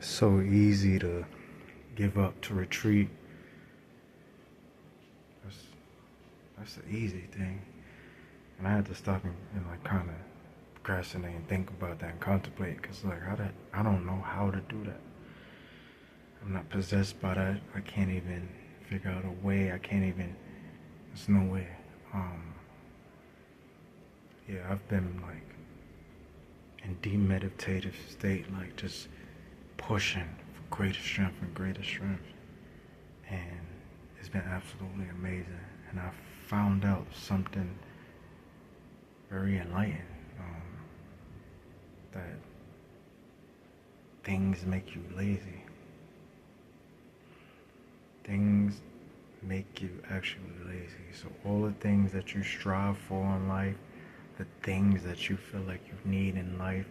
It's so easy to give up, to retreat. That's that's the easy thing. And I had to stop and like kind of procrastinate and think about that and contemplate, because like I don't know how to do that. I'm not possessed by that. I can't even figure out a way. I can't even. There's no way. Um, yeah, I've been like in deep meditative state, like just pushing for greater strength and greater strength, and it's been absolutely amazing. And I found out something very enlightening, that things make you lazy. Things make you actually lazy. So all the things that you strive for in life, the things that you feel like you need in life,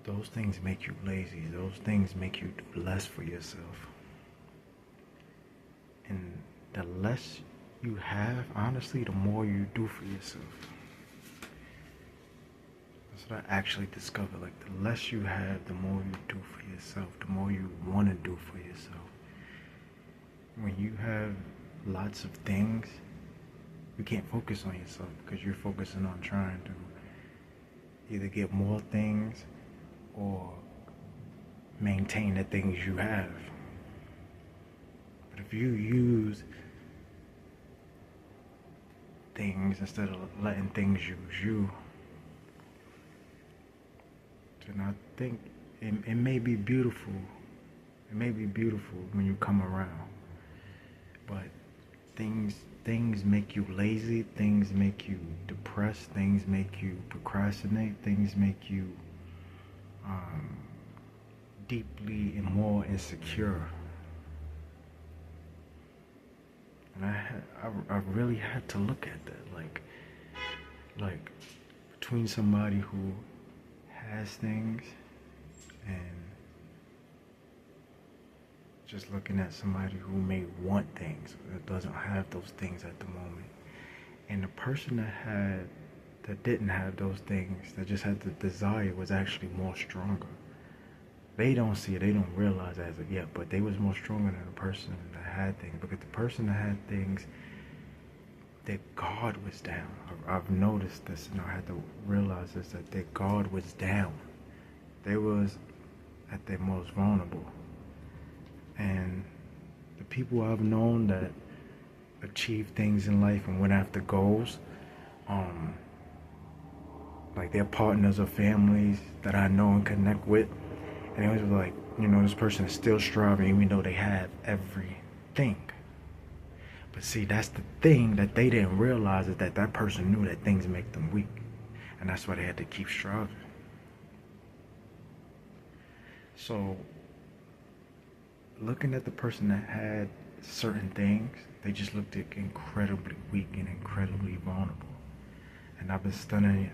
those things make you lazy. Those things make you do less for yourself. And the less you have, honestly, the more you do for yourself. That's what I actually discovered. Like, the less you have, the more you do for yourself, the more you want to do for yourself. When you have lots of things, you can't focus on yourself because you're focusing on trying to either get more things or maintain the things you have. But if you use things instead of letting things use you, then I think it may be beautiful. It may be beautiful when you come around. But things make you lazy, things make you depressed, things make you procrastinate, things make you deeply and more insecure. And I really had to look at that, like between somebody who has things and just looking at somebody who may want things that doesn't have those things at the moment. And the person that didn't have those things, that just had the desire, was actually more stronger. They don't see it, they don't realize it as of yet, but they was more stronger than the person that had things, because the person that had things, their guard was down. I've noticed this, and I had to realize this, that their guard was down. They was at their most vulnerable. And the people I've known that achieved things in life and went after goals, like their partners or families that I know and connect with, and it was like, this person is still striving even though they have everything. But see, that's the thing that they didn't realize, is that person knew that things make them weak. And that's why they had to keep striving. So, looking at the person that had certain things, they just looked incredibly weak and incredibly vulnerable. And I've been studying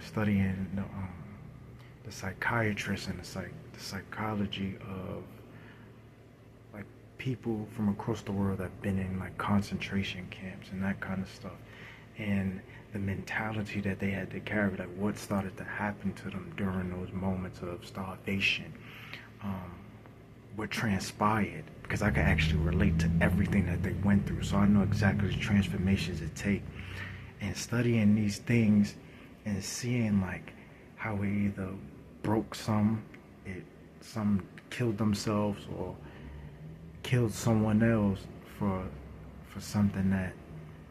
the psychiatrists and the psychology of like people from across the world that have been in like concentration camps and that kind of stuff, and the mentality that they had to carry, like what started to happen to them during those moments of starvation, what transpired, because I can actually relate to everything that they went through, so I know exactly the transformations it takes. And studying these things and seeing like how it either broke some killed themselves or killed someone else for something that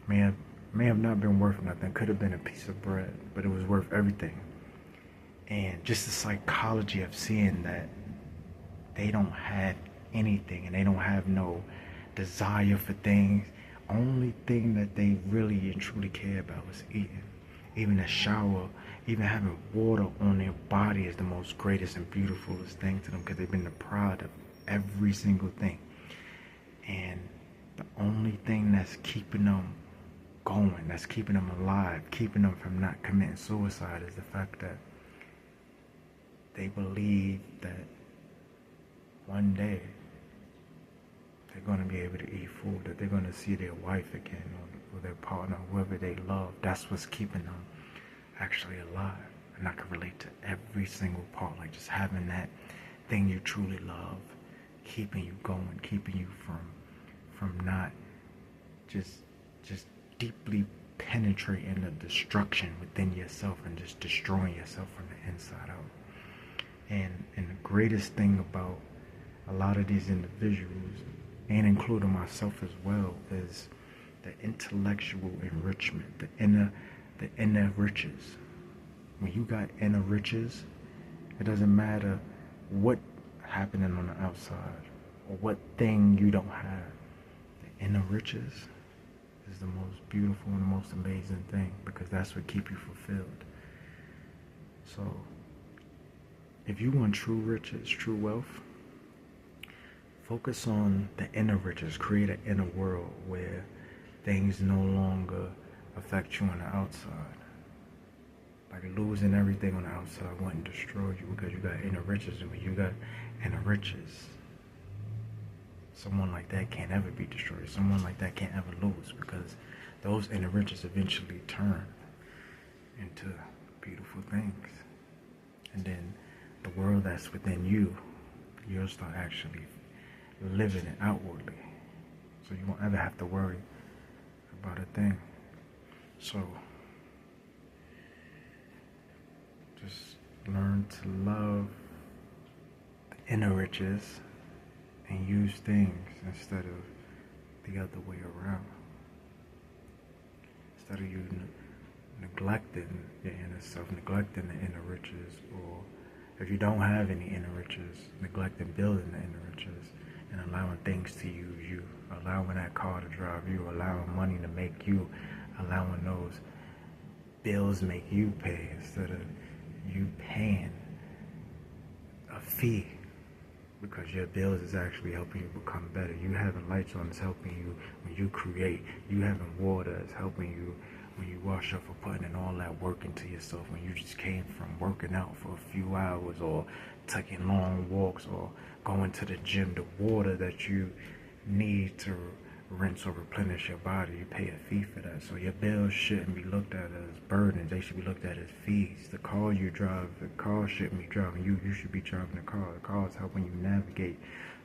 may have not been worth nothing. Could have been a piece of bread, but it was worth everything. And just the psychology of seeing that they don't have anything and they don't have no desire for things. Only thing that they really and truly care about is eating. Even a shower, even having water on their body is the most greatest and beautifulest thing to them, because they've been deprived of every single thing. And the only thing that's keeping them going, that's keeping them alive, keeping them from not committing suicide, is the fact that they believe that one day they're going to be able to eat food, that they're going to see their wife again, or their partner, whoever they love. That's what's keeping them actually alive. And I can relate to every single part, like just having that thing you truly love, keeping you going, keeping you from not just just deeply penetrating the destruction within yourself and just destroying yourself from the inside out. And the greatest thing about a lot of these individuals, and including myself as well, is the intellectual enrichment, the inner riches. When you got inner riches, it doesn't matter what happening on the outside or what thing you don't have. The inner riches is the most beautiful and the most amazing thing, because that's what keeps you fulfilled. So if you want true riches, true wealth, focus on the inner riches. Create an inner world where things no longer affect you on the outside. Like losing everything on the outside wouldn't destroy you, because you got inner riches. And when you got inner riches, someone like that can't ever be destroyed. Someone like that can't ever lose, because those inner riches eventually turn into beautiful things. And then the world that's within you, you'll start actually living it outwardly. So you won't ever have to worry about a thing. So just learn to love the inner riches and use things instead of the other way around. Instead of you neglecting your inner self, neglecting the inner riches, or if you don't have any inner riches, neglecting building the inner riches and allowing things to use you, allowing that car to drive you, allowing money to make you, allowing those bills make you pay instead of you paying a fee, because your bills is actually helping you become better. You having lights on is helping you when you create. You having water is helping you when you wash up, for putting in all that work into yourself. When you just came from working out for a few hours, or taking long walks, or going to the gym, the water that you need to rinse or replenish your body, you pay a fee for that. So your bills shouldn't be looked at as burdens. They should be looked at as fees. The car you drive, the car shouldn't be driving you. You should be driving the car. The car is helping you navigate,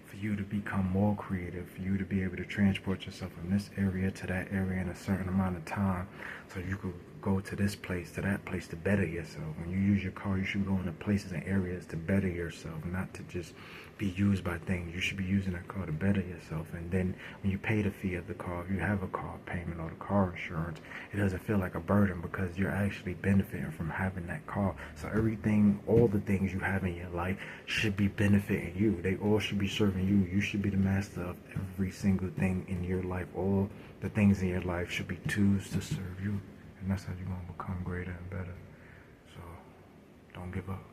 for you to become more creative, for you to be able to transport yourself from this area to that area in a certain amount of time, so you could go to this place, to that place, to better yourself. When you use your car, you should go into places and areas to better yourself, not to just be used by things. You should be using that car to better yourself. And then when you pay the fee of the car, if you have a car payment or the car insurance, it doesn't feel like a burden, because you're actually benefiting from having that car. So everything, all the things you have in your life should be benefiting you. They all should be serving you. You should be the master of every single thing in your life. All the things in your life should be tools to serve you. And that's how you're going to become greater and better. So don't give up.